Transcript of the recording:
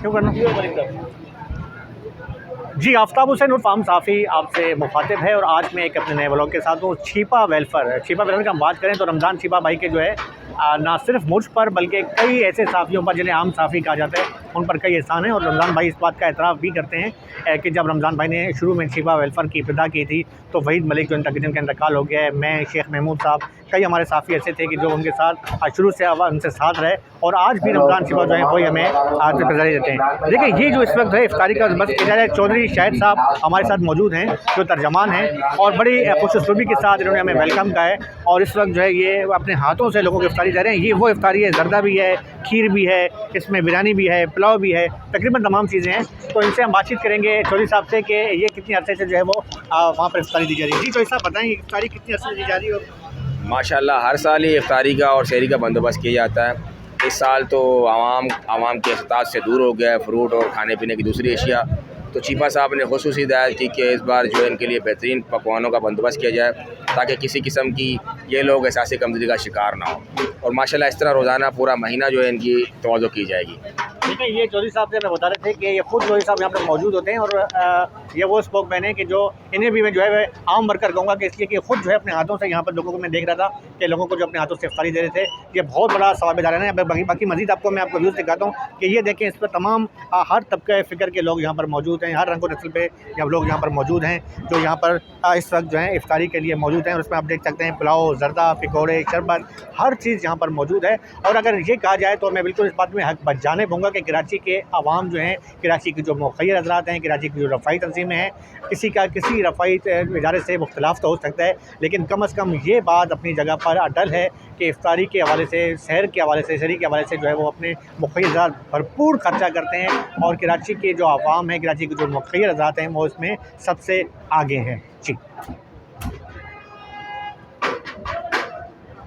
क्यों करना जी। आफ्ताब हुसैन उर्फ आम साफ़ी आपसे मुखातिब है और आज मैं एक अपने नए व्लॉग के साथ हूँ। छिपा वेलफेयर की हम बात करें तो रमज़ान छिपा भाई के जो है ना सिर्फ मुझ पर बल्कि कई ऐसे साफ़ियों पर जिन्हें आम साफ़ी कहा जाता है उन पर कई एहसान हैं। और रमज़ान भाई इस बात का एतराफ़ भी करते हैं कि जब रमज़ान भाई ने शुरू में छिपा वेलफेयर की इब्तिदा की थी तो वहीद मलिक जो जिनका इंतकाल हो गया है, मैं, शेख महमूद साहब, कई हमारे साफ़ी ऐसे थे कि जो उनके साथ शुरू से उनसे साथ रहे और आज भी रमज़ान छिपा जो है कोई हमें आज गुजारी देते हैं। देखिए ये जो इस वक्त है इफ्तारी का बस किया जाए, चौधरी शाहिद साहब हमारे साथ मौजूद हैं जो तर्जमान हैं और बड़ी खुशूसलूबी के साथ इन्होंने हमें वेलकम किया है। और इस वक्त जो है ये अपने हाथों से लोगों को इफ्तारी दे रहे हैं। ये वो इफ्तारी है, जर्दा भी है, खीर भी है, इसमें बिरयानी भी है, पुलाव भी है, तकरीबन तमाम चीज़ें हैं। तो इनसे हम बातचीत करेंगे चौधरी साहब से कि ये कितनी अर्से से जो है वो वहाँ पर इफ्तारी दी जा रही है। जी चौधरी साहब बताएँ इफ्तारी कितनी अर्से से दी जा रही है? माशाल्लाह हर साल ही इफ्तारी का और शहरी का बंदोबस्त किया जाता है। इस साल तो आवाम के एहसास से दूर हो गया है फ्रूट और खाने पीने की दूसरी अशिया। तो चीपा साहब ने खुसूसी हिदायत की कि इस बार जो है इनके लिए बेहतरीन पकवानों का बंदोबस्त किया जाए ताकि किसी किस्म की ये लोग एहसास कमजोरी का शिकार ना हो। और माशाल्लाह इस तरह रोज़ाना पूरा महीना जो है इनकी तवज्जो की जाएगी। ठीक है, ये चौधरी साहब से हमें बता रहे थे कि ये खुद चौधरी साहब यहाँ पर मौजूद होते हैं और ये वो स्पोकमैन है कि जो इन्हें भी मैं जो है आम वर्कर कहूँगा कि इसलिए कि खुद जो है अपने हाथों से यहाँ पर लोगों को मैं देख रहा था कि लोगों को जो अपने हाथों से इफ्तारी दे रहे थे। ये बहुत बड़ा सवाबेदाराना है। बाकी मज़ीद मैं आपको व्यूज़ दिखाता हूँ कि ये देखें, इस पर तमाम हर तबके फ़िक्र के लोग यहाँ पर मौजूद हैं, हर रंग व नस्ल पे जब लोग यहाँ पर मौजूद हैं जो यहाँ पर इस वक्त जो है इफ्तारी के लिए मौजूद हैं। और उसमें आप देख सकते हैं पुलाव, जर्दा, पकौड़े, शरबत, हर चीज़ यहाँ पर मौजूद है। और अगर ये कहा जाए तो मैं बिल्कुल इस बात में हक बजाने दूँगा कि कराची के आवाम जो हैं, कराची की जो मुखिर हज़रात हैं, कराची की जो रफ़ाई तंजीमें हैं, किसी का किसी रफ़ाई इदारे से मुख्तलाफ तो हो सकता है, लेकिन कम अज़ कम ये बात अपनी जगह पर अटल है कि इफ्तारी के हवाले से, शहर के हवाले से, शहरी के हवाले से जो है वो अपने मुखिर हज़रात भरपूर खर्चा करते हैं। और कराची के जो आवाम है, कराची के जो मुखिर हज़रात हैं वो इसमें सबसे आगे हैं। जी।